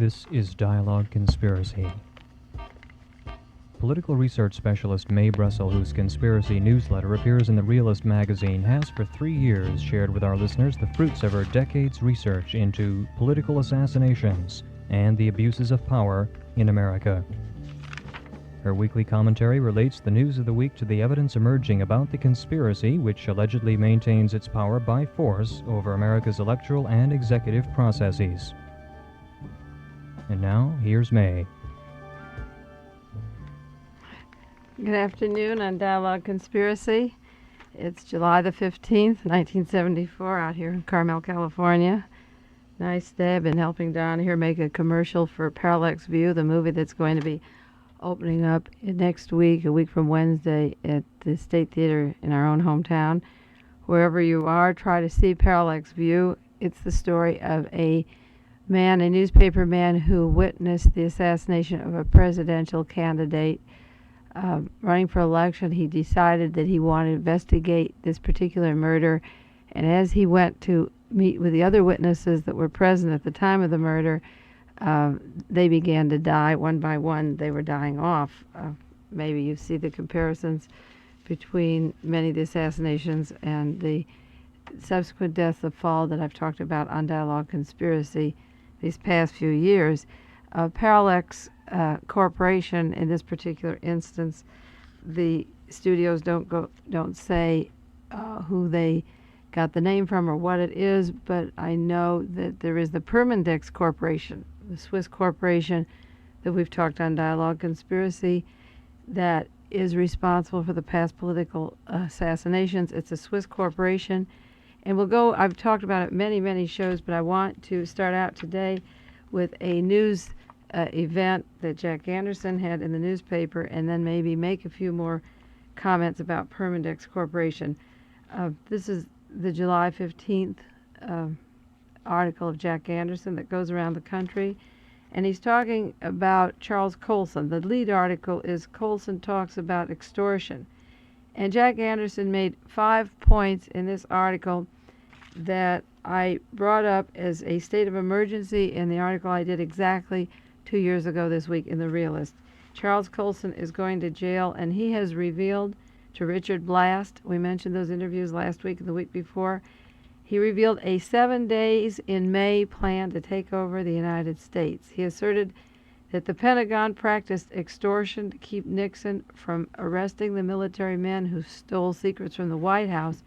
This is Dialogue Conspiracy. Political research specialist Mae Brussell, whose conspiracy newsletter appears in the Realist magazine, has for 3 years shared with our listeners the fruits of her decades' research into political assassinations and the abuses of power in America. Her weekly commentary relates the news of the week to the evidence emerging about the conspiracy which allegedly maintains its power by force over America's electoral and executive processes. And now, here's Mae. Good afternoon on Dialogue Conspiracy. It's July the 15th, 1974, out here in Carmel, California. Nice day. I've been helping Don here make a commercial for Parallax View, the movie that's going to be opening up next week, a week from Wednesday, at the State Theater in our own hometown. Wherever you are, try to see Parallax View. It's the story of a newspaper man who witnessed the assassination of a presidential candidate running for election. He decided that he wanted to investigate this particular murder, and as he went to meet with the other witnesses that were present at the time of the murder, they began to die one by one. They were dying off. Maybe you see the comparisons between many of the assassinations and the subsequent deaths of fall that I've talked about on Dialogue Conspiracy these past few years. Parallax Corporation, in this particular instance, the studios don't say who they got the name from or what it is, but I know that there is the Permadex Corporation, the Swiss corporation that we've talked on Dialogue Conspiracy, that is responsible for the past political assassinations. It's a Swiss corporation, and I've talked about it many shows, but I want to start out today with a news event that Jack Anderson had in the newspaper, and then maybe make a few more comments about Permadex Corporation. This is the July 15th article of Jack Anderson that goes around the country, and he's talking about Charles Colson. The lead article is Colson talks about extortion. And Jack Anderson made 5 points in this article that I brought up as a state of emergency in the article I did exactly 2 years ago this week in The Realist. Charles Colson is going to jail, and he has revealed to Richard Blast, we mentioned those interviews last week and the week before, he revealed a 7 days in May plan to take over the United States. He asserted that the Pentagon practiced extortion to keep Nixon from arresting the military men who stole secrets from the White House,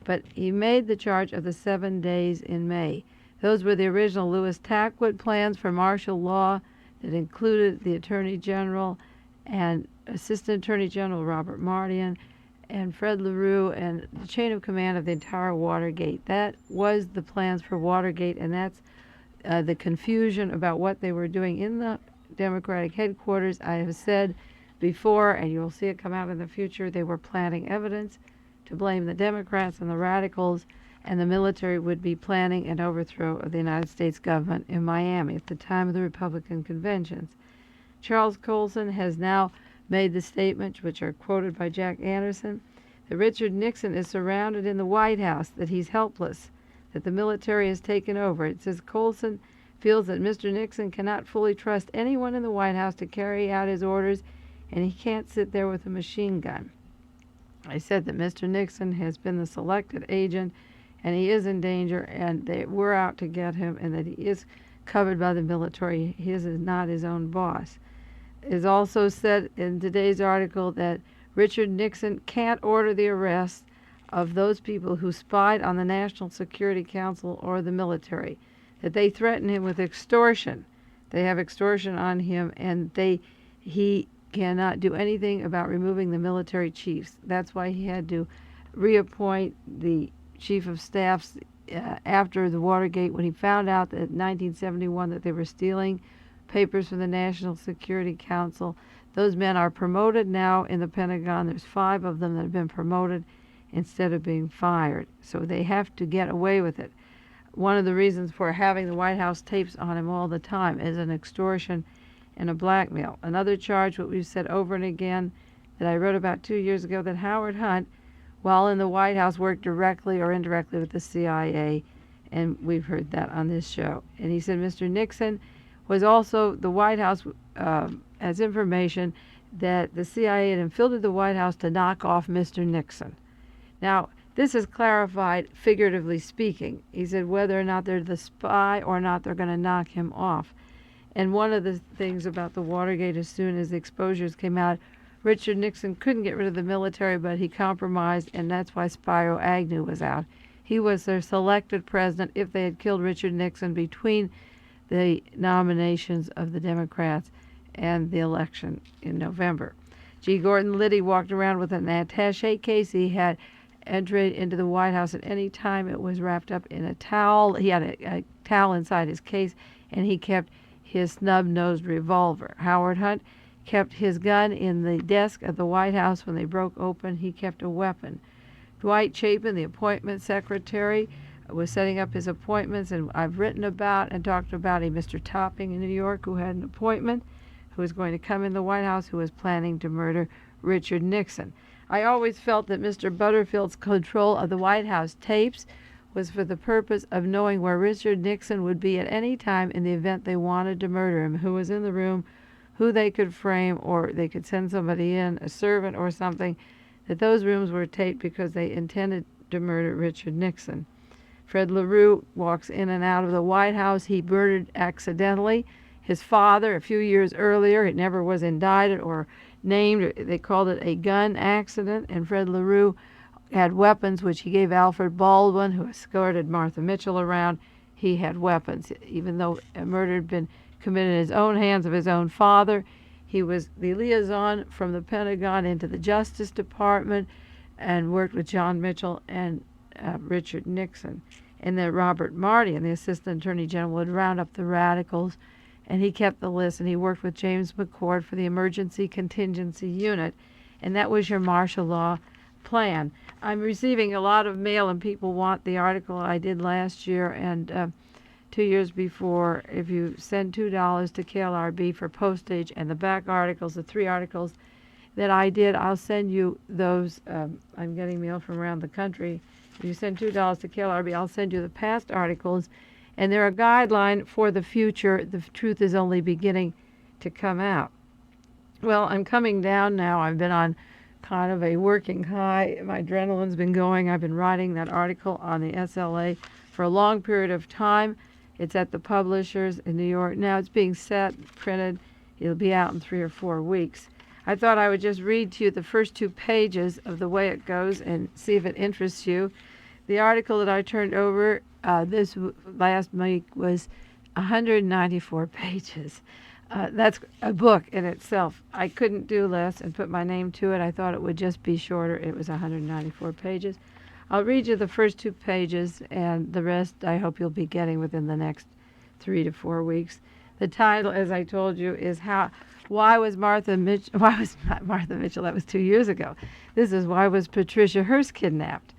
but he made the charge of the 7 days in May. Those were the original Lewis Tackwood plans for martial law that included the Attorney General and Assistant Attorney General Robert Mardian and Fred LaRue and the chain of command of the entire Watergate. That was the plans for Watergate, and that's the confusion about what they were doing in the Democratic headquarters. I have said before, and you'll see it come out in the future, they were planting evidence to blame the Democrats and the radicals, and the military would be planning an overthrow of the United States government in Miami at the time of the Republican conventions. Charles Colson has now made the statements, which are quoted by Jack Anderson, that Richard Nixon is surrounded in the White House, that he's helpless, that the military has taken over. It says Colson feels that Mr. Nixon cannot fully trust anyone in the White House to carry out his orders, and he can't sit there with a machine gun. I said that Mr. Nixon has been the selected agent, and he is in danger, and we're out to get him, and that he is covered by the military. He is not his own boss. It is also said in today's article that Richard Nixon can't order the arrest of those people who spied on the National Security Council or the military, that they threaten him with extortion. They have extortion on him, and he cannot do anything about removing the military chiefs. That's why he had to reappoint the chief of staffs after the Watergate, when he found out that in 1971 that they were stealing papers from the National Security Council. Those men are promoted now in the Pentagon. There's 5 of them that have been promoted instead of being fired. So they have to get away with it. One of the reasons for having the White House tapes on him all the time is an extortion and a blackmail. Another charge, what we've said over and again, that I wrote about 2 years ago, that Howard Hunt, while in the White House, worked directly or indirectly with the CIA, and we've heard that on this show. And he said Mr. Nixon was also the White House as information that the CIA had infiltrated the White House to knock off Mr. Nixon. Now, this is clarified, figuratively speaking. He said whether or not they're the spy or not, they're going to knock him off. And one of the things about the Watergate, as soon as the exposures came out, Richard Nixon couldn't get rid of the military, but he compromised, and that's why Spiro Agnew was out. He was their selected president if they had killed Richard Nixon between the nominations of the Democrats and the election in November. G. Gordon Liddy walked around with an attaché case. He had entered into the White House at any time. It was wrapped up in a towel. He had a towel inside his case, and he kept his snub-nosed revolver. Howard Hunt kept his gun in the desk of the White House. When they broke open, he kept a weapon. Dwight Chapin, the appointment secretary, was setting up his appointments, and I've written about and talked about a Mr. Topping in New York who had an appointment, who was going to come in the White House, who was planning to murder Richard Nixon. I always felt that Mr. Butterfield's control of the White House tapes was for the purpose of knowing where Richard Nixon would be at any time in the event they wanted to murder him, who was in the room, who they could frame, or they could send somebody in, a servant or something, that those rooms were taped because they intended to murder Richard Nixon. Fred LaRue walks in and out of the White House. He murdered accidentally his father a few years earlier. It never was indicted or named. They called it a gun accident, and Fred LaRue had weapons which he gave Alfred Baldwin, who escorted Martha Mitchell around. He had weapons. Even though a murder had been committed in his own hands of his own father, he was the liaison from the Pentagon into the Justice Department and worked with John Mitchell and Richard Nixon. And then Robert Marty, and the Assistant Attorney General, would round up the radicals, and he kept the list, and he worked with James McCord for the Emergency Contingency Unit, and that was your martial law plan. I'm receiving a lot of mail, and people want the article I did last year and 2 years before. If you send $2 to KLRB for postage and the back articles, the 3 articles that I did, I'll send you those. I'm getting mail from around the country. If you send $2 to KLRB, I'll send you the past articles, and they're a guideline for the future. The truth is only beginning to come out. Well, I'm coming down now. I've been on kind of a working high. My adrenaline's been going. I've been writing that article on the SLA for a long period of time. It's at the publishers in New York now. It's being set, printed. It'll be out in 3 or 4 weeks. I thought I would just read to you the first 2 pages of the way it goes and see if it interests you. The article that I turned over this last week was 194 pages. That's a book in itself. I couldn't do less and put my name to it. I thought it would just be shorter. It was 194 pages. I'll read you the first 2 pages, and the rest I hope you'll be getting within the next 3 to 4 weeks. The title, as I told you, is why was not Martha Mitchell, that was 2 years ago. This is why was Patricia Hearst kidnapped?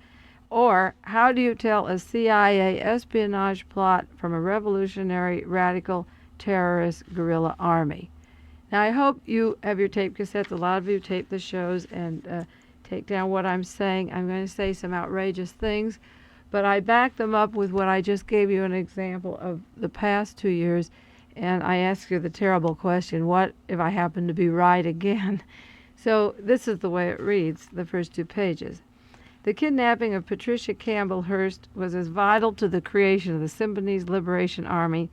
Or how do you tell a CIA espionage plot from a revolutionary radical terrorist guerrilla army? Now, I hope you have your tape cassettes. A lot of you tape the shows and take down what I'm saying. I'm going to say some outrageous things, but I back them up with what I just gave you an example of the past 2 years, and I ask you the terrible question, what if I happen to be right again? So this is the way it reads, the first 2 pages. The kidnapping of Patricia Campbell Hearst was as vital to the creation of the Symbionese Liberation Army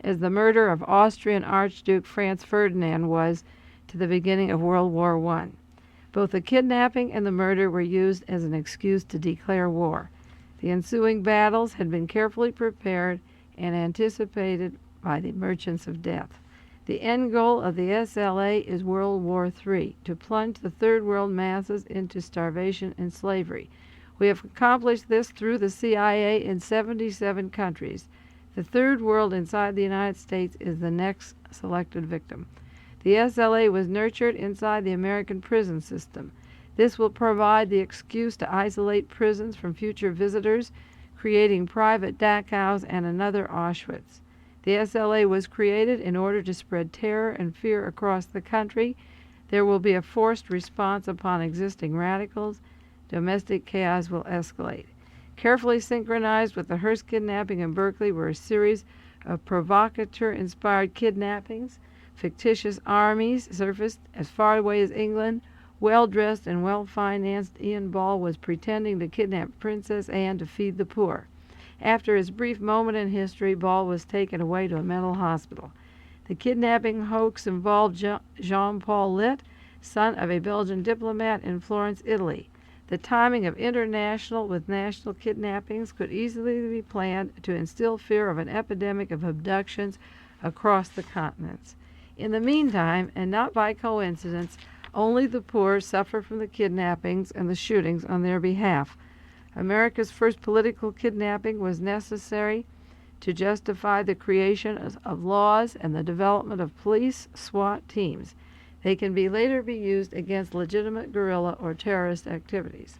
as the murder of Austrian Archduke Franz Ferdinand was to the beginning of World War I. Both the kidnapping and the murder were used as an excuse to declare war. The ensuing battles had been carefully prepared and anticipated by the merchants of death. The end goal of the SLA is World War III, to plunge the third world masses into starvation and slavery. We have accomplished this through the CIA in 77 countries. The third world inside the United States is the next selected victim. The SLA was nurtured inside the American prison system. This will provide the excuse to isolate prisons from future visitors, creating private Dachau's and another Auschwitz. The SLA was created in order to spread terror and fear across the country. There will be a forced response upon existing radicals. Domestic chaos will escalate. Carefully synchronized with the Hearst kidnapping in Berkeley were a series of provocateur-inspired kidnappings. Fictitious armies surfaced as far away as England. Well-dressed and well-financed Ian Ball was pretending to kidnap Princess Anne to feed the poor. After his brief moment in history, Ball was taken away to a mental hospital. The kidnapping hoax involved Jean-Paul Litt, son of a Belgian diplomat in Florence, Italy. The timing of international with national kidnappings could easily be planned to instill fear of an epidemic of abductions across the continents. In the meantime, and not by coincidence, only the poor suffer from the kidnappings and the shootings on their behalf. America's first political kidnapping was necessary to justify the creation of laws and the development of police SWAT teams. They can later be used against legitimate guerrilla or terrorist activities.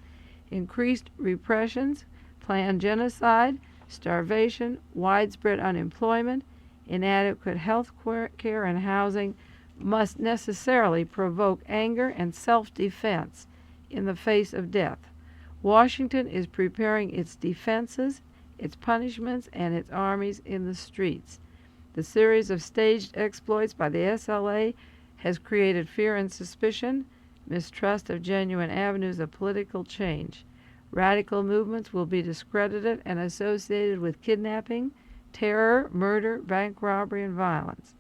Increased repressions, planned genocide, starvation, widespread unemployment, inadequate health care and housing must necessarily provoke anger and self-defense in the face of death. Washington is preparing its defenses, its punishments, and its armies in the streets. The series of staged exploits by the SLA has created fear and suspicion, mistrust of genuine avenues of political change. Radical movements will be discredited and associated with kidnapping, terror, murder, bank robbery, and violence.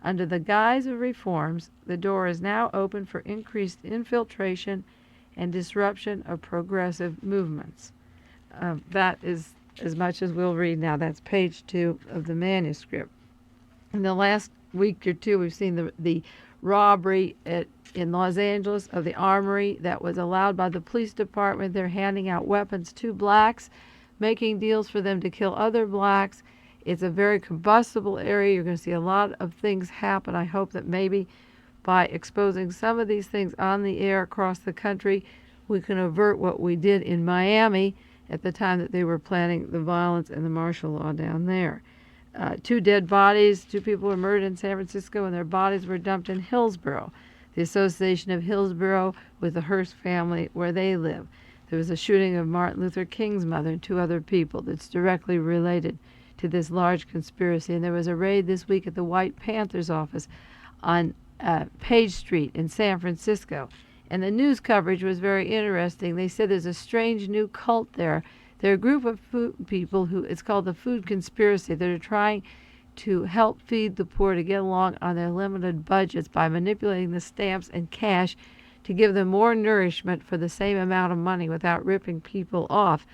Under the guise of reforms, the door is now open for increased infiltration and disruption of progressive movements. That is as much as we'll read now. That's page 2 of the manuscript. In the last week or two, we've seen the robbery in Los Angeles of the armory that was allowed by the police department. They're handing out weapons to blacks, making deals for them to kill other blacks. It's a very combustible area. You're going to see a lot of things happen. I hope that maybe by exposing some of these things on the air across the country, we can avert what we did in Miami at the time that they were planning the violence and the martial law down there. 2 dead bodies, 2 people were murdered in San Francisco, and their bodies were dumped in Hillsborough, the association of Hillsborough with the Hearst family where they live. There was a shooting of Martin Luther King's mother and 2 other people that's directly related to this large conspiracy. And there was a raid this week at the White Panthers office on Page Street in San Francisco. And the news coverage was very interesting. They said there's a strange new cult there. They're a group of people who, it's called the Food Conspiracy. They're trying to help feed the poor to get along on their limited budgets by manipulating the stamps and cash to give them more nourishment for the same amount of money without ripping people off.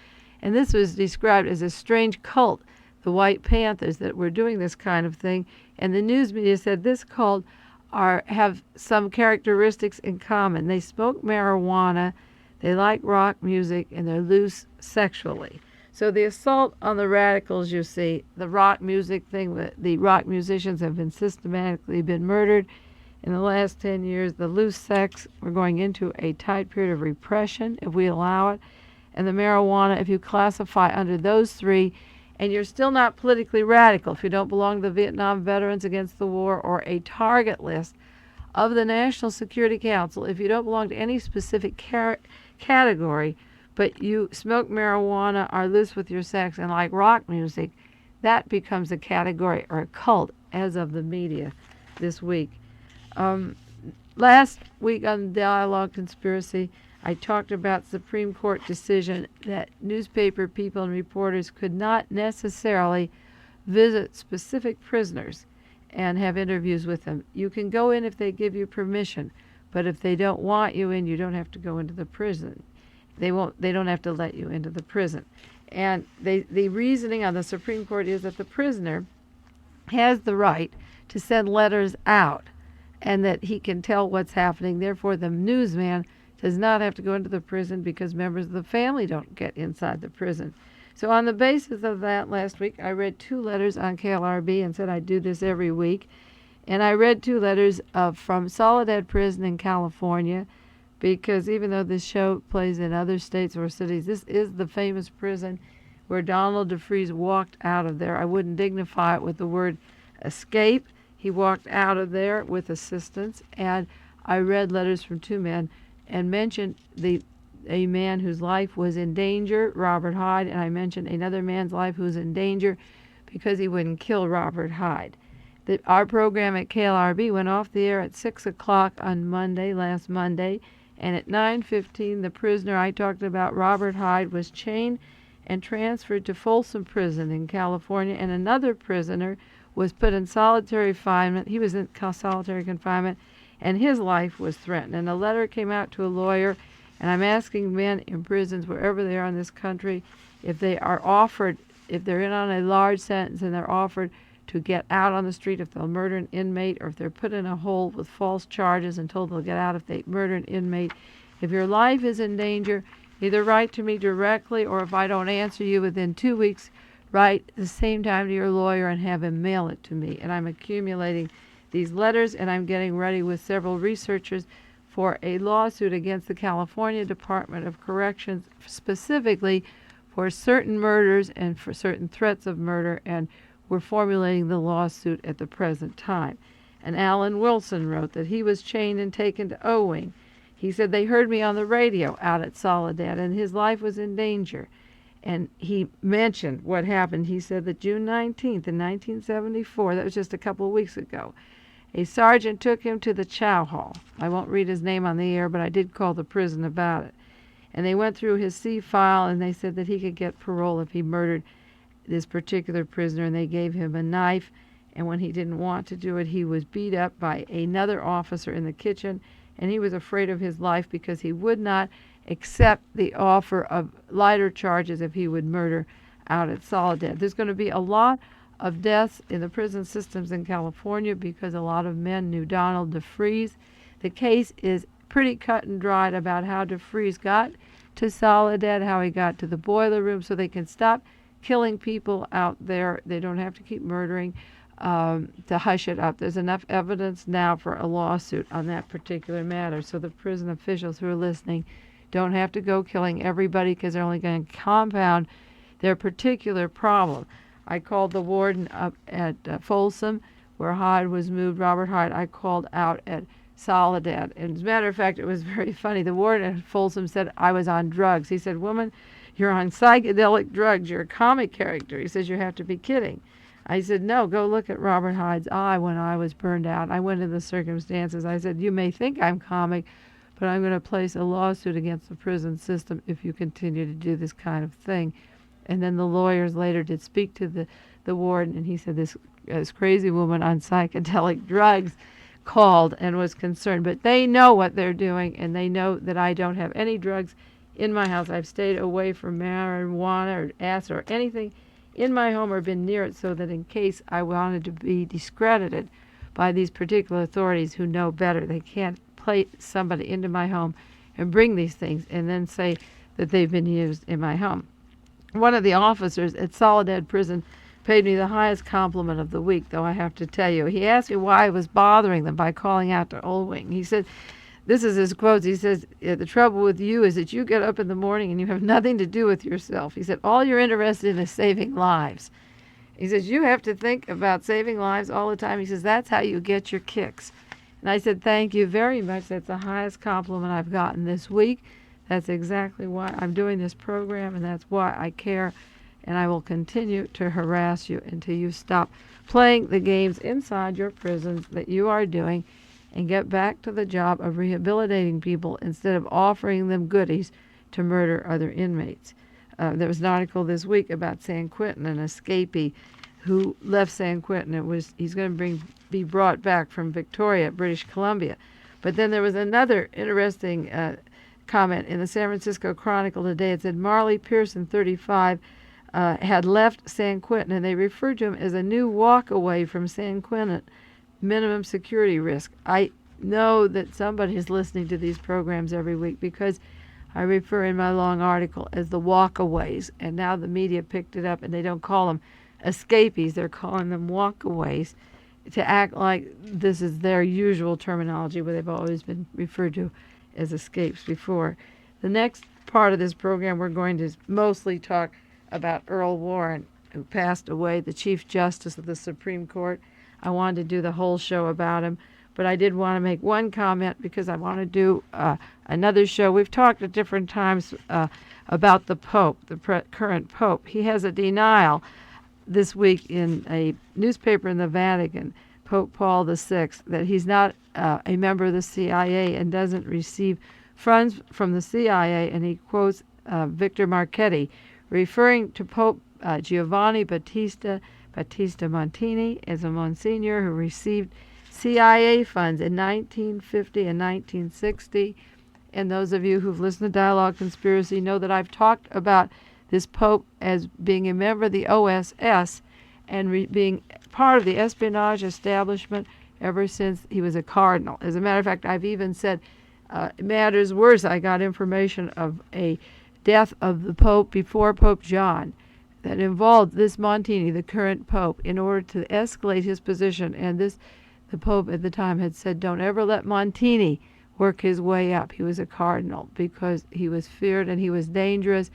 And this was described as a strange cult, the White Panthers, that were doing this kind of thing. And the news media said this cult have some characteristics in common. They smoke marijuana, they like rock music, and they're loose sexually. So the assault on the radicals, you see, the rock music thing, the rock musicians have been systematically murdered in the last 10 years. The loose sex, we're going into a tight period of repression if we allow it. And the marijuana, if you classify under those 3, and you're still not politically radical, if you don't belong to the Vietnam Veterans Against the War or a target list of the National Security Council, if you don't belong to any specific category, but you smoke marijuana, are loose with your sex, and like rock music, that becomes a category or a cult as of the media this week. Last week on Dialogue Conspiracy, I talked about Supreme Court decision that newspaper people and reporters could not necessarily visit specific prisoners and have interviews with them. You can go in if they give you permission, but if they don't want you in, you don't have to go into the prison. They don't have to let you into the prison. And the reasoning on the Supreme Court is that the prisoner has the right to send letters out and that he can tell what's happening. Therefore, the newsman does not have to go into the prison because members of the family don't get inside the prison. So on the basis of that, last week I read 2 letters on KLRB and said I'd do this every week. And I read 2 letters from Soledad Prison in California, because even though this show plays in other states or cities, this is the famous prison where Donald DeFreeze walked out of there. I wouldn't dignify it with the word escape. He walked out of there with assistance. And I read letters from 2 men and mentioned a man whose life was in danger, Robert Hyde, and I mentioned another man's life who was in danger because he wouldn't kill Robert Hyde. Our program at KLRB went off the air at 6 o'clock on Monday, last Monday, and at 9:15 the prisoner I talked about, Robert Hyde, was chained and transferred to Folsom Prison in California, and another prisoner was put in solitary confinement. He was in solitary confinement, and his life was threatened. And a letter came out to a lawyer, and I'm asking men in prisons, wherever they are in this country, if they are offered, if they're in on a large sentence and they're offered to get out on the street if they'll murder an inmate, or if they're put in a hole with false charges and told they'll get out if they murder an inmate. If your life is in danger, either write to me directly, or if I don't answer you within 2 weeks, write at the same time to your lawyer and have him mail it to me. And I'm accumulating these letters, and I'm getting ready with several researchers for a lawsuit against the California Department of Corrections, specifically for certain murders and for certain threats of murder, and we're formulating the lawsuit at the present time. And Alan Wilson wrote that he was chained and taken to O-Wing. He said they heard me on the radio out at Soledad, and his life was in danger. And he mentioned what happened. He said that June 19th in 1974, that was just a couple of weeks ago, a sergeant took him to the chow hall. I won't read his name on the air, but I did call the prison about it. And they went through his C file, and they said that he could get parole if he murdered this particular prisoner, and they gave him a knife. And when he didn't want to do it, he was beat up by another officer in the kitchen, and he was afraid of his life because he would not accept the offer of lighter charges if he would murder out at Soledad. There's going to be a lot of deaths in the prison systems in California because a lot of men knew Donald DeFreeze. The case is pretty cut and dried about how DeFreeze got to Soledad, how he got to the boiler room, so they can stop killing people out there. They don't have to keep murdering to hush it up. There's enough evidence now for a lawsuit on that particular matter, so the prison officials who are listening don't have to go killing everybody because they're only going to compound their particular problem. I called the warden up at Folsom, where Hyde was moved, Robert Hyde. I called out at Soledad. And as a matter of fact, it was very funny. The warden at Folsom said I was on drugs. He said, "Woman, you're on psychedelic drugs. You're a comic character." He says, "You have to be kidding." I said, "No, go look at Robert Hyde's eye when I was burned out." I went into the circumstances. I said, "You may think I'm comic, but I'm going to place a lawsuit against the prison system if you continue to do this kind of thing." And then the lawyers later did speak to the warden, and he said this crazy woman on psychedelic drugs called and was concerned. But they know what they're doing, and they know that I don't have any drugs in my house. I've stayed away from marijuana or acid or anything in my home or been near it, so that in case I wanted to be discredited by these particular authorities who know better, they can't plate somebody into my home and bring these things and then say that they've been used in my home. One of the officers at Soledad Prison paid me the highest compliment of the week, though I have to tell you. He asked me why I was bothering them by calling out to Old Wing. He said, this is his quotes, he says, "The trouble with you is that you get up in the morning and you have nothing to do with yourself." He said, "All you're interested in is saving lives." He says, "You have to think about saving lives all the time." He says, "That's how you get your kicks." And I said, "Thank you very much. That's the highest compliment I've gotten this week. That's exactly why I'm doing this program, and that's why I care. And I will continue to harass you until you stop playing the games inside your prisons that you are doing and get back to the job of rehabilitating people instead of offering them goodies to murder other inmates." There was an article this week about San Quentin, an escapee who left San Quentin. He's going to be brought back from Victoria, British Columbia. But then there was another interesting comment in the San Francisco Chronicle today. It said Marley Pearson, 35, had left San Quentin, and they referred to him as a new walk away from San Quentin minimum security risk. I know that somebody is listening to these programs every week because I refer in my long article as the walkaways, and now the media picked it up and they don't call them escapees, they're calling them walkaways to act like this is their usual terminology where they've always been referred to as escapes before. The next part of this program we're going to mostly talk about Earl Warren, who passed away, the Chief Justice of the Supreme Court. I wanted to do the whole show about him, but I did want to make one comment because I want to do another show. We've talked at different times about the Pope, the current Pope. He has a denial this week in a newspaper in the Vatican, Pope Paul VI, that he's not a member of the CIA and doesn't receive funds from the CIA, and he quotes Victor Marchetti, referring to Pope Giovanni Battista Montini as a Monsignor who received CIA funds in 1950 and 1960. And those of you who've listened to Dialogue Conspiracy know that I've talked about this Pope as being a member of the OSS and being part of the espionage establishment ever since he was a cardinal. As a matter of fact, I've even said, it matters worse, I got information of a death of the Pope before Pope John that involved this Montini, the current Pope, in order to escalate his position. And the Pope at the time had said, don't ever let Montini work his way up. He was a cardinal because he was feared and he was dangerous.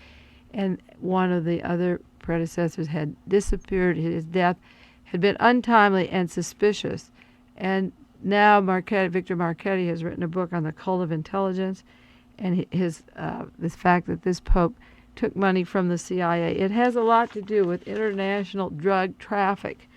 And one of the other predecessors had disappeared. His death had been untimely and suspicious. And now Victor Marchetti has written a book on the cult of intelligence and this fact that this Pope took money from the CIA. It has a lot to do with international drug traffic.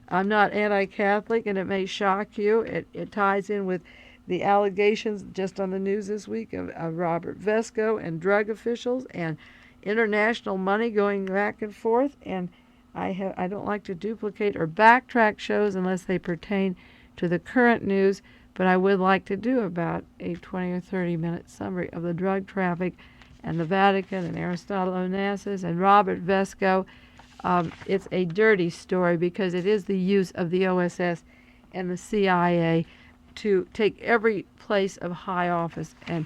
I'm not anti-Catholic, and it may shock you. It ties in with the allegations just on the news this week of Robert Vesco and drug officials and international money going back and forth. And I don't like to duplicate or backtrack shows unless they pertain to the current news, but I would like to do about a 20 or 30 minute summary of the drug traffic and the Vatican and Aristotle Onassis and Robert Vesco. It's a dirty story because it is the use of the OSS and the CIA to take every place of high office and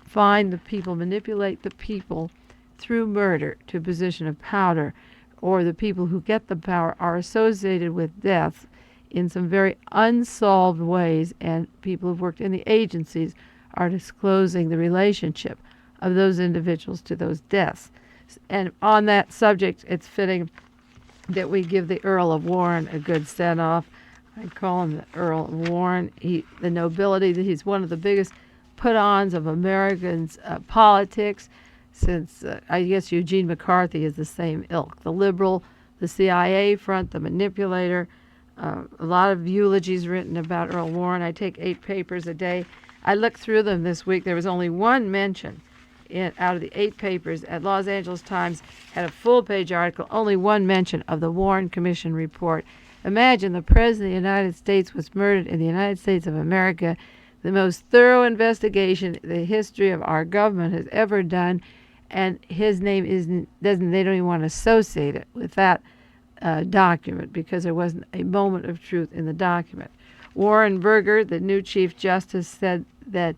find the people, manipulate the people through murder to a position of power, or the people who get the power are associated with death in some very unsolved ways, and people who've worked in the agencies are disclosing the relationship of those individuals to those deaths. And on that subject, it's fitting that we give the Earl of Warren a good send-off. I call him the Earl of Warren. The nobility, that he's one of the biggest put-ons of Americans' politics since, I guess, Eugene McCarthy is the same ilk. The liberal, the CIA front, the manipulator. A lot of eulogies written about Earl Warren. I take 8 papers a day. I looked through them this week. There was only one mention out of the 8 papers. At Los Angeles Times had a full-page article, only one mention of the Warren Commission report. Imagine the President of the United States was murdered in the United States of America, the most thorough investigation the history of our government has ever done, and his name they don't even want to associate it with that document because there wasn't a moment of truth in the document. Warren Burger, the new Chief Justice, said that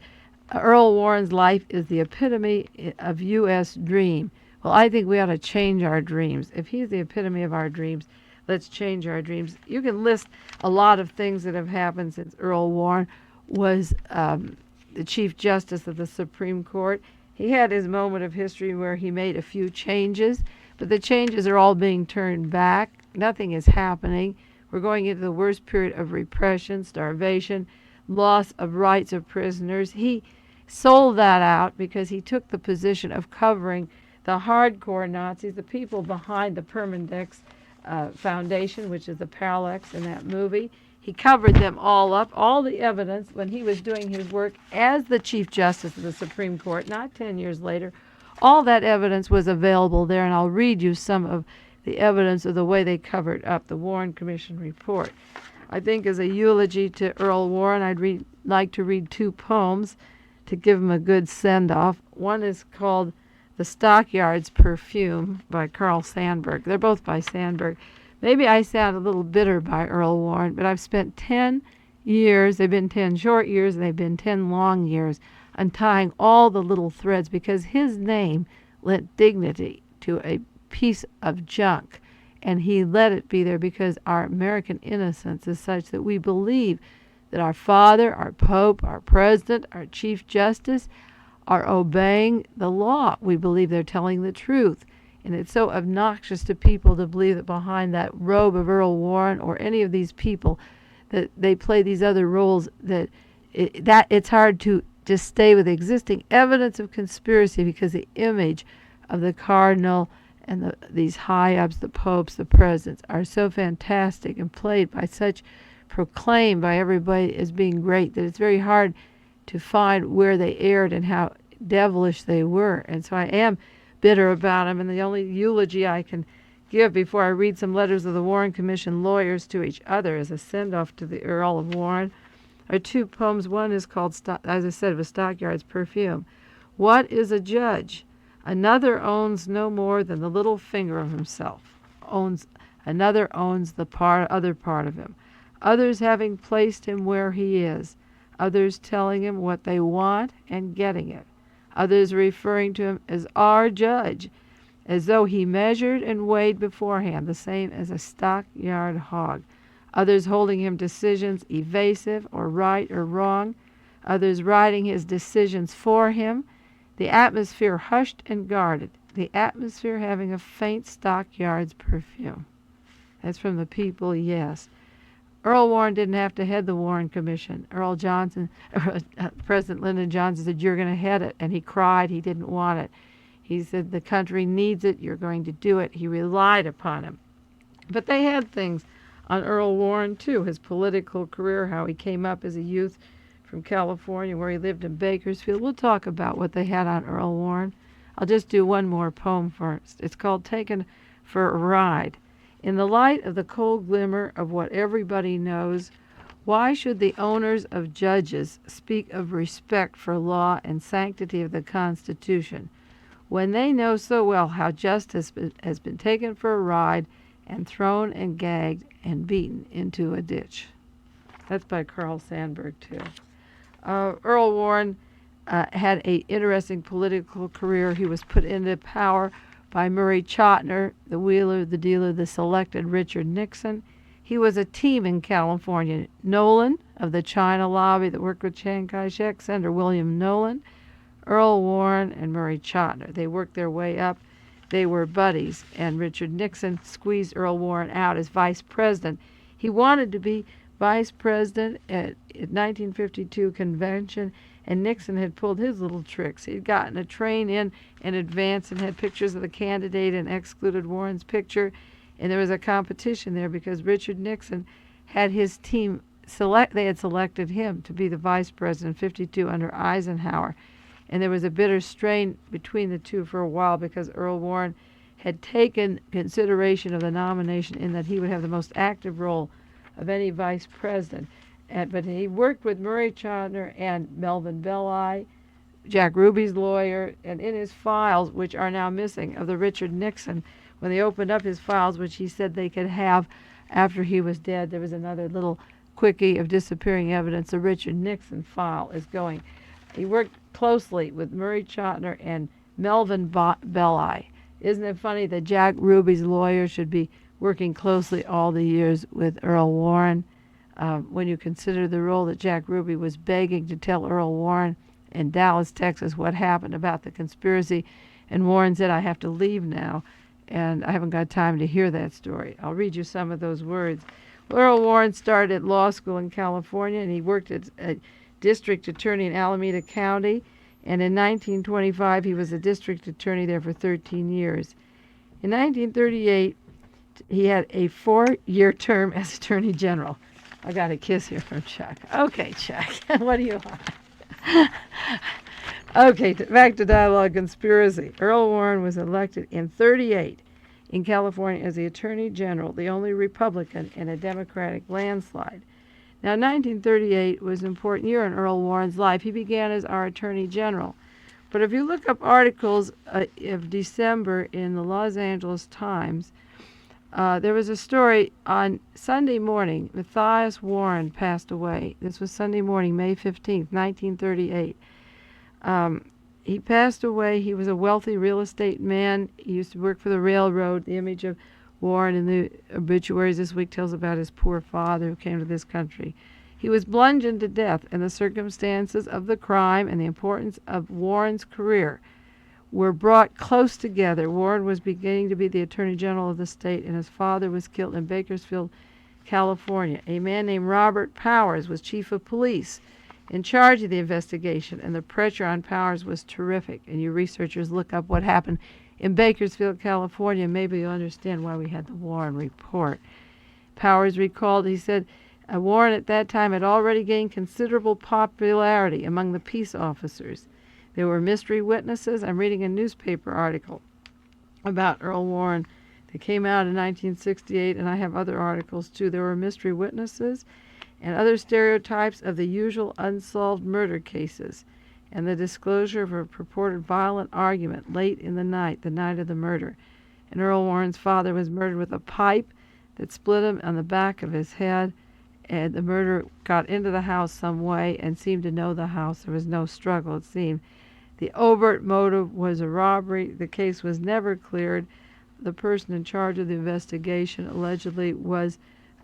Earl Warren's life is the epitome of U.S. dream. Well, I think we ought to change our dreams. If he's the epitome of our dreams, let's change our dreams. You can list a lot of things that have happened since Earl Warren was the Chief Justice of the Supreme Court. He had his moment of history where he made a few changes, but the changes are all being turned back. Nothing is happening. We're going into the worst period of repression, starvation, loss of rights of prisoners. He sold that out because he took the position of covering the hardcore Nazis, the people behind the Permadex Foundation, which is the Parallax in that movie. He covered them all up, all the evidence when he was doing his work as the Chief Justice of the Supreme Court, not 10 years later. All that evidence was available there, and I'll read you some of the evidence of the way they covered up the Warren Commission report. I think as a eulogy to Earl Warren, I'd like to read 2 poems to give him a good send-off. One is called The Stockyards Perfume by Carl Sandburg. They're both by Sandburg. Maybe I sound a little bitter by Earl Warren, but I've spent 10 years, they've been 10 short years, and they've been 10 long years, untying all the little threads because his name lent dignity to a piece of junk. And he let it be there because our American innocence is such that we believe that our Father, our Pope, our President, our Chief Justice are obeying the law. We believe they're telling the truth. And it's so obnoxious to people to believe that behind that robe of Earl Warren or any of these people that they play these other roles, that it's hard to just stay with existing evidence of conspiracy because the image of the Cardinal and these high-ups, the popes, the presidents, are so fantastic and played by such, proclaimed by everybody as being great, that it's very hard to find where they erred and how devilish they were. And so I am bitter about them, and the only eulogy I can give before I read some letters of the Warren Commission lawyers to each other as a send-off to the Earl of Warren are two poems. One is called, as I said, of a Stockyard's Perfume. What is a judge? Another owns no more than the little finger of himself. Another owns the other part of him. Others having placed him where he is. Others telling him what they want and getting it. Others referring to him as our judge, as though he measured and weighed beforehand, the same as a stockyard hog. Others holding him decisions evasive or right or wrong. Others writing his decisions for him. The atmosphere hushed and guarded. The atmosphere having a faint stockyard's perfume. That's from the People, yes. Earl Warren didn't have to head the Warren Commission. President Lyndon Johnson said, "You're going to head it." And he cried. He didn't want it. He said, "The country needs it. You're going to do it." He relied upon him. But they had things on Earl Warren, too. His political career, how he came up as a youth from California, where he lived in Bakersfield. We'll talk about what they had on Earl Warren. I'll just do one more poem first. It's called Taken for a Ride. In the light of the cold glimmer of what everybody knows, why should the owners of judges speak of respect for law and sanctity of the Constitution when they know so well how justice has been taken for a ride and thrown and gagged and beaten into a ditch? That's by Carl Sandburg, too. Earl Warren had an interesting political career. He was put into power by Murray Chotiner, the wheeler, the dealer, the selected Richard Nixon. He was a team in California. Nolan of the China lobby that worked with Chiang Kai-shek, Senator William Nolan, Earl Warren, and Murray Chotiner. They worked their way up. They were buddies, and Richard Nixon squeezed Earl Warren out as vice president. He wanted to be vice president at 1952 convention, and Nixon had pulled his little tricks. He'd gotten a train in advance and had pictures of the candidate and excluded Warren's picture, and there was a competition there because Richard Nixon had his team they had selected him to be the vice president in 52 under Eisenhower, and there was a bitter strain between the two for a while because Earl Warren had taken consideration of the nomination in that he would have the most active role of any vice president. But he worked with Murray Chotiner and Melvin Belli, Jack Ruby's lawyer, and in his files, which are now missing, of the Richard Nixon, when they opened up his files, which he said they could have after he was dead, there was another little quickie of disappearing evidence. The Richard Nixon file is going. He worked closely with Murray Chotiner and Melvin Belli. Isn't it funny that Jack Ruby's lawyer should be working closely all the years with Earl Warren? When you consider the role that Jack Ruby was begging to tell Earl Warren in Dallas, Texas, what happened about the conspiracy, and Warren said, "I have to leave now, and I haven't got time to hear that story." I'll read you some of those words. Earl Warren started at law school in California, and he worked as a district attorney in Alameda County, and in 1925 he was a district attorney there for 13 years. In 1938, he had a 4-year term as Attorney General. I got a kiss here from Chuck. Okay, Chuck, what do you want? Okay, back to Dialogue Conspiracy. Earl Warren was elected in 1938 in California as the Attorney General, the only Republican in a Democratic landslide. Now, 1938 was an important year in Earl Warren's life. He began as our Attorney General. But if you look up articles of December in the Los Angeles Times, there was a story on Sunday morning. Matthias Warren passed away. This was Sunday morning, May 15th, 1938. He passed away. He was a wealthy real estate man. He used to work for the railroad. The image of Warren in the obituaries this week tells about his poor father who came to this country. He was bludgeoned to death, and the circumstances of the crime and the importance of Warren's career were brought close together. Warren was beginning to be the Attorney General of the state, and his father was killed in Bakersfield, California. A man named Robert Powers was chief of police in charge of the investigation, and the pressure on Powers was terrific. And you researchers look up what happened in Bakersfield, California. Maybe you'll understand why we had the Warren report. Powers recalled, he said, Warren at that time had already gained considerable popularity among the peace officers. There were mystery witnesses. I'm reading a newspaper article about Earl Warren that came out in 1968, and I have other articles too. There were mystery witnesses and other stereotypes of the usual unsolved murder cases, and the disclosure of a purported violent argument late in the night of the murder. And Earl Warren's father was murdered with a pipe that split him on the back of his head, and the murderer got into the house some way and seemed to know the house. There was no struggle, it seemed. The overt motive was a robbery. The case was never cleared. The person in charge of the investigation allegedly was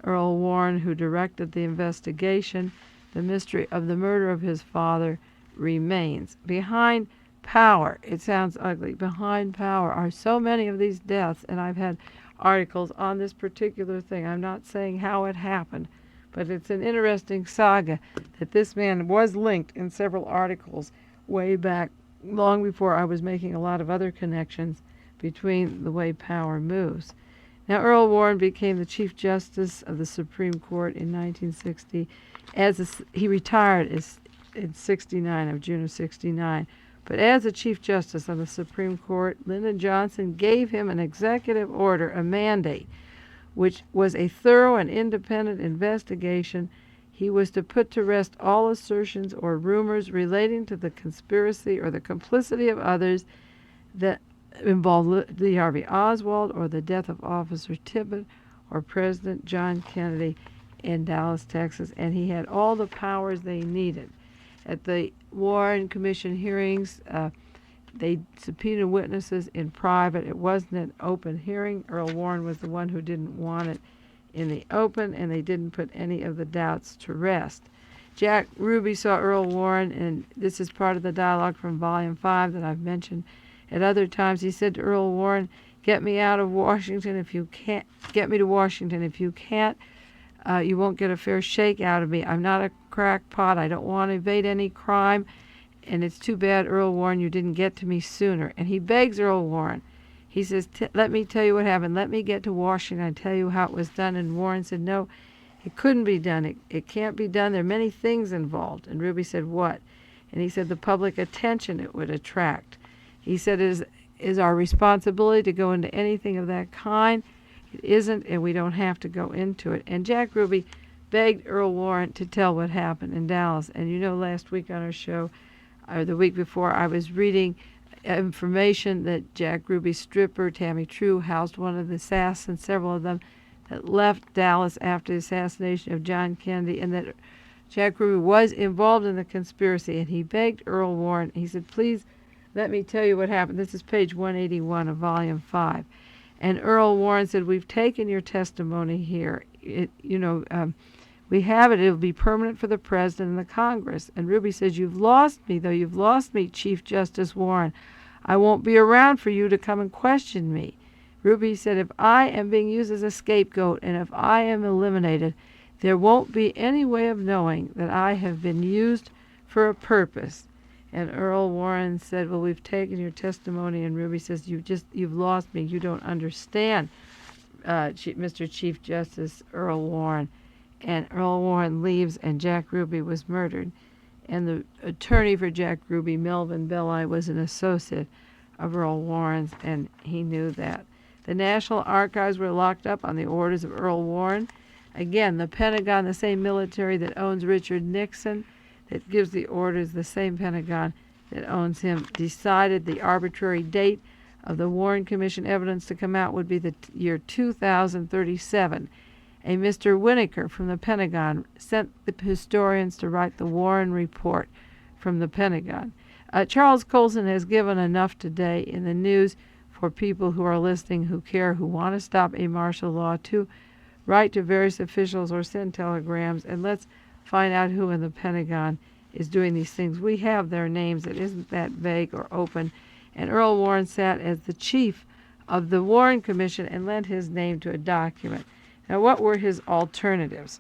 Earl Warren, who directed the investigation. The mystery of the murder of his father remains. Behind power, it sounds ugly, behind power are so many of these deaths, and I've had articles on this particular thing. I'm not saying how it happened, but it's an interesting saga that this man was linked in several articles way back, long before I was making a lot of other connections between the way power moves. Now, Earl Warren became the Chief Justice of the Supreme Court in 1960. He retired in 69, of June of 69. But as a Chief Justice of the Supreme Court, Lyndon Johnson gave him an executive order, a mandate, which was a thorough and independent investigation. He was to put to rest all assertions or rumors relating to the conspiracy or the complicity of others that involved Lee Harvey Oswald or the death of Officer Tippit or President John Kennedy in Dallas, Texas. And he had all the powers they needed. At the Warren Commission hearings, they subpoenaed witnesses in private. It wasn't an open hearing. Earl Warren was the one who didn't want it in the open, and they didn't put any of the doubts to rest. Jack Ruby saw Earl Warren, and this is part of the dialogue from Volume 5 that I've mentioned at other times. He said to Earl Warren, "Get me out of Washington if you can't. Get me to Washington. If you can't, you won't get a fair shake out of me. I'm not a crackpot. I don't want to evade any crime, and it's too bad, Earl Warren, you didn't get to me sooner." And he begs Earl Warren. He says, "Let me tell you what happened. Let me get to Washington and tell you how it was done." And Warren said, "No, it couldn't be done. It can't be done. There are many things involved." And Ruby said, "What?" And he said, "The public attention it would attract." He said, "It is our responsibility to go into anything of that kind. It isn't, and we don't have to go into it." And Jack Ruby begged Earl Warren to tell what happened in Dallas. And you know, last week on our show, or the week before, I was reading information that Jack Ruby's stripper, Tammy True, housed one of the assassins, several of them, that left Dallas after the assassination of John Kennedy, and that Jack Ruby was involved in the conspiracy. And he begged Earl Warren, he said, "Please let me tell you what happened." This is page 181 of Volume 5. And Earl Warren said, "We've taken your testimony here. We have it. It'll be permanent for the President and the Congress." And Ruby says, "You've lost me, though. You've lost me, Chief Justice Warren. I won't be around for you to come and question me." Ruby said, "If I am being used as a scapegoat and if I am eliminated, there won't be any way of knowing that I have been used for a purpose." And Earl Warren said, "Well, we've taken your testimony." And Ruby says, "You've lost me. You don't understand, Mr. Chief Justice Earl Warren." And Earl Warren leaves, and Jack Ruby was murdered. And the attorney for Jack Ruby, Melvin Belli, was an associate of Earl Warren's, and he knew that. The National Archives were locked up on the orders of Earl Warren. Again, the Pentagon, the same military that owns Richard Nixon, that gives the orders, the same Pentagon that owns him, decided the arbitrary date of the Warren Commission evidence to come out would be the year 2037. A Mr. Winokur from the Pentagon sent the historians to write the Warren Report from the Pentagon. Charles Colson has given enough today in the news for people who are listening, who care, who want to stop a martial law, to write to various officials or send telegrams, and let's find out who in the Pentagon is doing these things. We have their names. It isn't that vague or open. And Earl Warren sat as the chief of the Warren Commission and lent his name to a document. Now, what were his alternatives?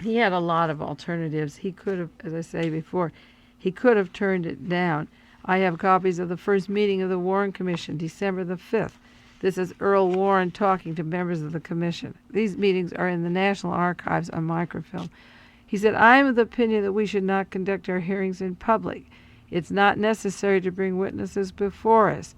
He had a lot of alternatives. He could have, as I say before, he could have turned it down. I have copies of the first meeting of the Warren Commission, December the 5th. This is Earl Warren talking to members of the commission. These meetings are in the National Archives on microfilm. He said, I am of the opinion that we should not conduct our hearings in public. It's not necessary to bring witnesses before us.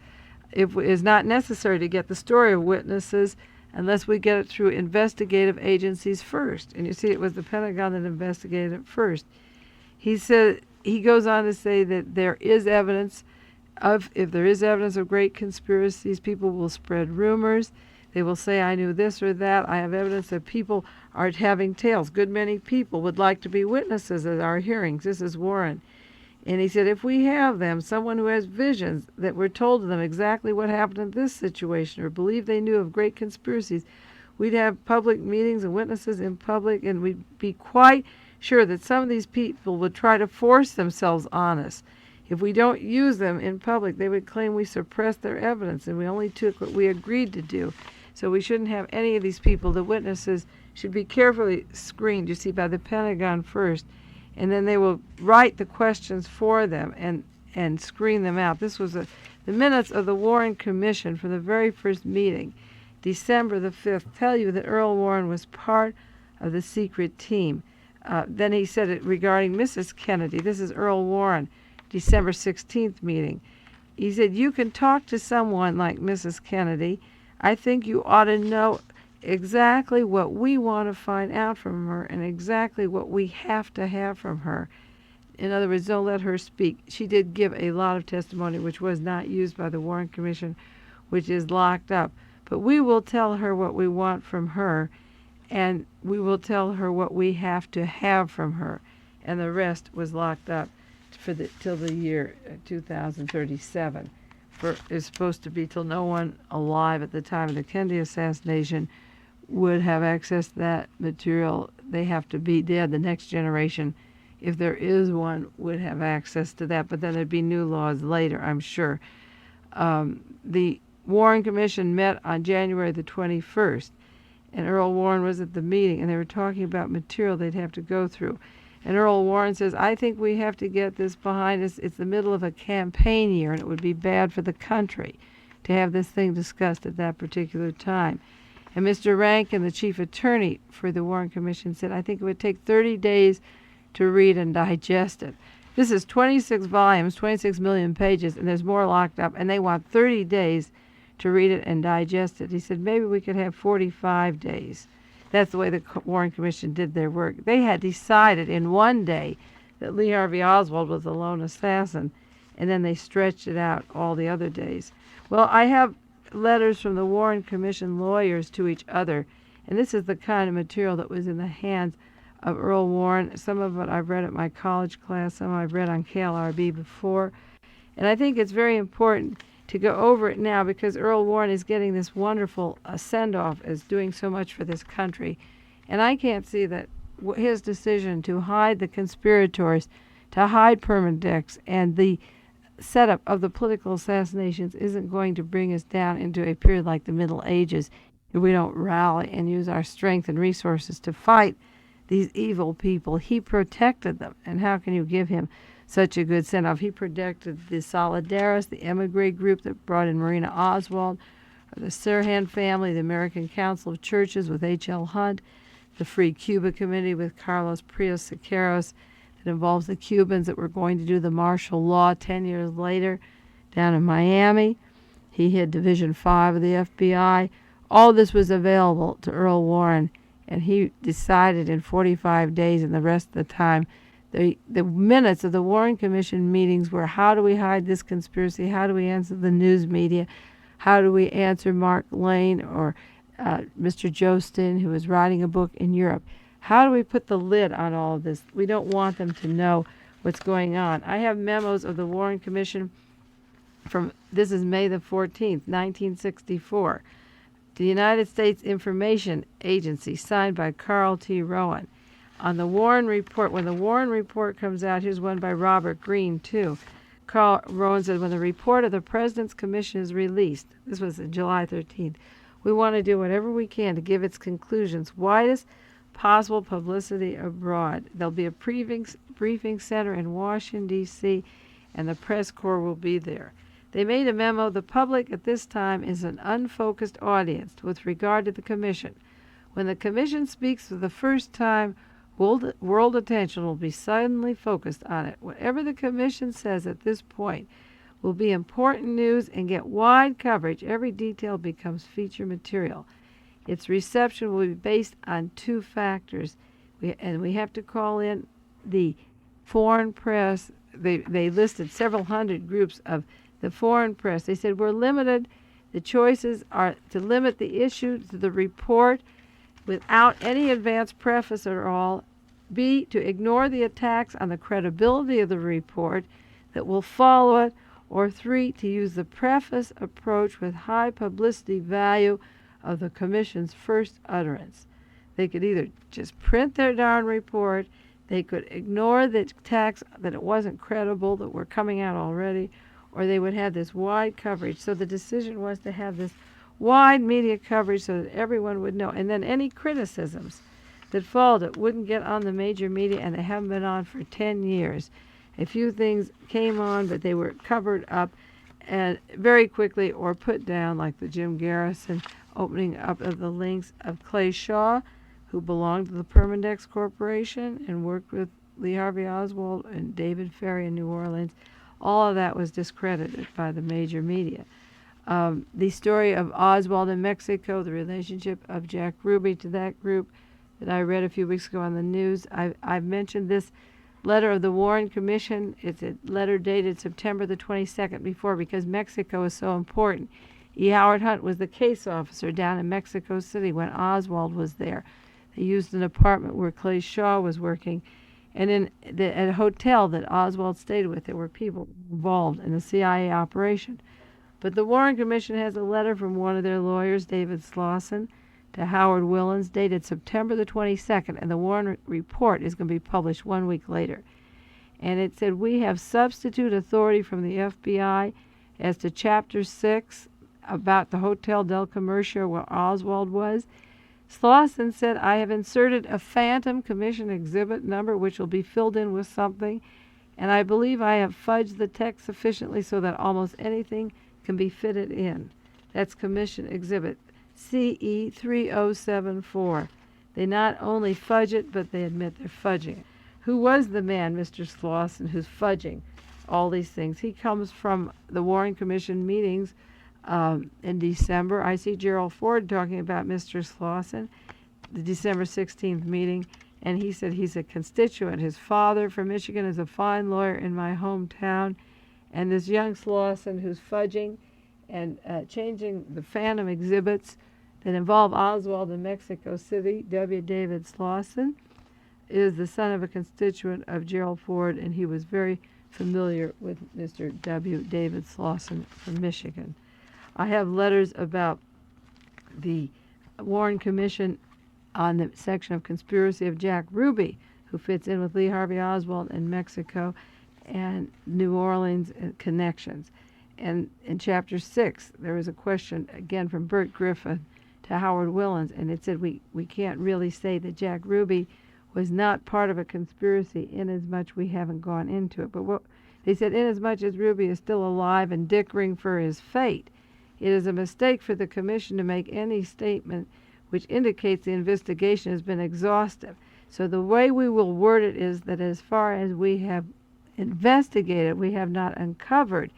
It is not necessary to get the story of witnesses unless we get it through investigative agencies first. And you see, it was the Pentagon that investigated it first. He said, he goes on to say that there is evidence of, if there is evidence of great conspiracies, people will spread rumors. They will say, I knew this or that. I have evidence that people are having tales. Good many people would like to be witnesses at our hearings. This is Warren. And he said, if we have them, someone who has visions that were told to them exactly what happened in this situation or believe they knew of great conspiracies, we'd have public meetings and witnesses in public, and we'd be quite sure that some of these people would try to force themselves on us. If we don't use them in public, they would claim we suppressed their evidence and we only took what we agreed to do. So we shouldn't have any of these people. The witnesses should be carefully screened, you see, by the Pentagon first, and then they will write the questions for them and screen them out. This was the minutes of the Warren Commission from the very first meeting, December the 5th, tell you that Earl Warren was part of the secret team. Then he said it regarding Mrs. Kennedy. This is Earl Warren, December 16th meeting. He said, you can talk to someone like Mrs. Kennedy. I think you ought to know exactly what we want to find out from her and exactly what we have to have from her. In other words, don't let her speak. She did give a lot of testimony which was not used by the Warren Commission, which is locked up. But we will tell her what we want from her, and we will tell her what we have to have from her. And the rest was locked up till the year 2037. It's supposed to be till no one alive at the time of the Kennedy assassination would have access to that material. They have to be dead. The next generation, if there is one, would have access to that. But then there'd be new laws later, I'm sure. The Warren Commission met on January the 21st, and Earl Warren was at the meeting, and they were talking about material they'd have to go through. And Earl Warren says, I think we have to get this behind us. It's the middle of a campaign year, and it would be bad for the country to have this thing discussed at that particular time. And Mr. Rankin, the chief attorney for the Warren Commission, said, I think it would take 30 days to read and digest it. This is 26 volumes, 26 million pages, and there's more locked up, and they want 30 days to read it and digest it. He said, maybe we could have 45 days. That's the way the Warren Commission did their work. They had decided in one day that Lee Harvey Oswald was the lone assassin, and then they stretched it out all the other days. Well, I have letters from the Warren Commission lawyers to each other, and this is the kind of material that was in the hands of Earl Warren. Some of it I've read at my college class, some I've read on KLRB before, and I think it's very important to go over it now because Earl Warren is getting this wonderful send-off as doing so much for this country. And I can't see that his decision to hide the conspirators, to hide Permadex, and the setup of the political assassinations isn't going to bring us down into a period like the Middle Ages if we don't rally and use our strength and resources to fight these evil people. He protected them, and how can you give him such a good send-off? He protected the Solidaris, the emigre group that brought in Marina Oswald, the Sirhan family, the American Council of Churches with H.L. Hunt, the Free Cuba Committee with Carlos Prios Siqueiros that involves the Cubans that were going to do the martial law 10 years later down in Miami. He had Division 5 of the FBI. All this was available to Earl Warren, and he decided in 45 days and the rest of the time. The minutes of the Warren Commission meetings were, how do we hide this conspiracy? How do we answer the news media? How do we answer Mark Lane or Mr. Jostin, who is writing a book in Europe? How do we put the lid on all of this? We don't want them to know what's going on. I have memos of the Warren Commission from, this is May the 14th, 1964. The United States Information Agency, signed by Carl T. Rowan. On the Warren Report, when the Warren Report comes out, here's one by Robert Greene, too. Carl Rowan said, when the report of the President's Commission is released, this was July 13th, we want to do whatever we can to give its conclusions widest possible publicity abroad. There'll be a briefing center in Washington, D.C., and the press corps will be there. They made a memo. The public at this time is an unfocused audience with regard to the Commission. When the Commission speaks for the first time, world attention will be suddenly focused on it. Whatever the Commission says at this point will be important news and get wide coverage. Every detail becomes feature material. Its reception will be based on two factors. We have to call in the foreign press. They listed several hundred groups of the foreign press. They said we're limited. The choices are to limit the issue to the report without any advance preface at all. B, to ignore the attacks on the credibility of the report that will follow it. Or 3, to use the preface approach with high publicity value of the Commission's first utterance. They could either just print their darn report, they could ignore the attacks that it wasn't credible that were coming out already, or they would have this wide coverage. So the decision was to have this wide media coverage so that everyone would know. And then any criticisms that followed it wouldn't get on the major media, and they haven't been on for 10 years. A few things came on, but they were covered up and very quickly or put down, like the Jim Garrison opening up of the links of Clay Shaw, who belonged to the Permadex Corporation and worked with Lee Harvey Oswald and David Ferry in New Orleans. All of that was discredited by the major media. The story of Oswald in Mexico, the relationship of Jack Ruby to that group that I read a few weeks ago on the news. I've mentioned this letter of the Warren Commission. It's a letter dated September the 22nd before, because Mexico is so important. E. Howard Hunt was the case officer down in Mexico City when Oswald was there. They used an apartment where Clay Shaw was working. And at a hotel that Oswald stayed with, there were people involved in the CIA operation. But the Warren Commission has a letter from one of their lawyers, David Slauson, to Howard Willans, dated September the 22nd, and the Warren report is going to be published 1 week later. And it said, we have substitute authority from the FBI as to Chapter 6 about the Hotel del Comercio where Oswald was. Slauson said, I have inserted a phantom commission exhibit number which will be filled in with something, and I believe I have fudged the text sufficiently so that almost anything can be fitted in. That's commission exhibit CE 3074. They not only fudge it, but they admit they're fudging it. Who was the man, Mr. Slauson, who's fudging all these things? He comes from the Warren Commission meetings in December. I see Gerald Ford talking about Mr. Slauson, the December 16th meeting, and he said he's a constituent. His father from Michigan is a fine lawyer in my hometown, and this young Slauson who's fudging and changing the phantom exhibits that involve Oswald in Mexico City, W. David Slauson, is the son of a constituent of Gerald Ford, and he was very familiar with Mr. W. David Slauson from Michigan. I have letters about the Warren Commission on the section of conspiracy of Jack Ruby, who fits in with Lee Harvey Oswald in Mexico and New Orleans connections. And in Chapter 6, there was a question, again, from Bert Griffin to Howard Willans, and it said we can't really say that Jack Ruby was not part of a conspiracy inasmuch we haven't gone into it. But what they said, inasmuch as Ruby is still alive and dickering for his fate, it is a mistake for the Commission to make any statement which indicates the investigation has been exhaustive. So the way we will word it is that as far as we have investigated, we have not uncovered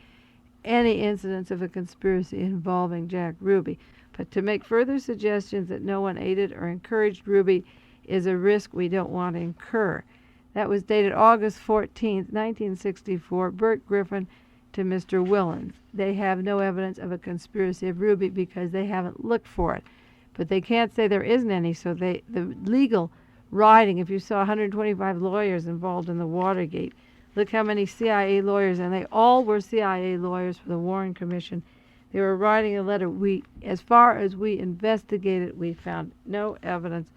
any incidents of a conspiracy involving Jack Ruby. But to make further suggestions that no one aided or encouraged Ruby is a risk we don't want to incur. That was dated August 14th, 1964, Bert Griffin to Mr. Willans. They have no evidence of a conspiracy of Ruby because they haven't looked for it. But they can't say there isn't any, so the legal writing, if you saw 125 lawyers involved in the Watergate, look how many CIA lawyers, and they all were CIA lawyers for the Warren Commission. They were writing a letter. As far as we investigated, we found no evidence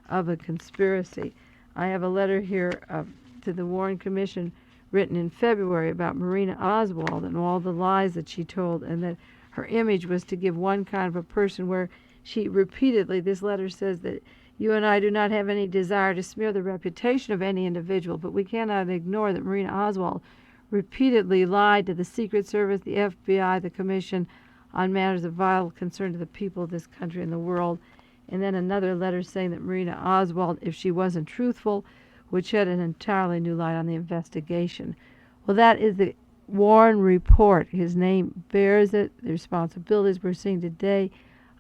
of a conspiracy. I have a letter here to the Warren Commission written in February about Marina Oswald and all the lies that she told, and that her image was to give one kind of a person, where she repeatedly, this letter says that you and I do not have any desire to smear the reputation of any individual, but we cannot ignore that Marina Oswald repeatedly lied to the Secret Service, the FBI, the Commission on matters of vital concern to the people of this country and the world. And then another letter saying that Marina Oswald, if she wasn't truthful, would shed an entirely new light on the investigation. Well, that is the Warren report. His name bears it. The responsibilities we're seeing today,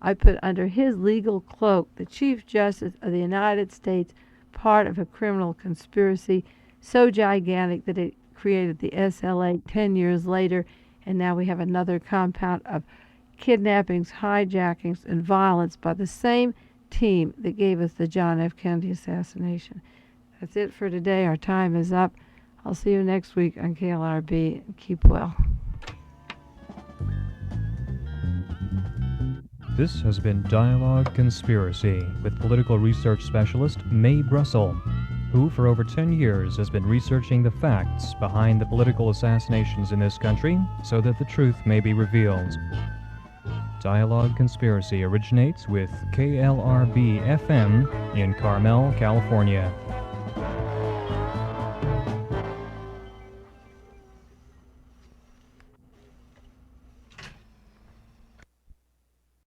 I put under his legal cloak the Chief Justice of the United States, part of a criminal conspiracy so gigantic that it created the SLA 10 years later, and now we have another compound of kidnappings, hijackings, and violence by the same team that gave us the John F. Kennedy assassination. That's it for today. Our time is up. I'll see you next week on KLRB. Keep well. This has been Dialogue Conspiracy with political research specialist Mae Brussell, who for over 10 years has been researching the facts behind the political assassinations in this country so that the truth may be revealed. Dialogue Conspiracy originates with KLRB FM in Carmel, California.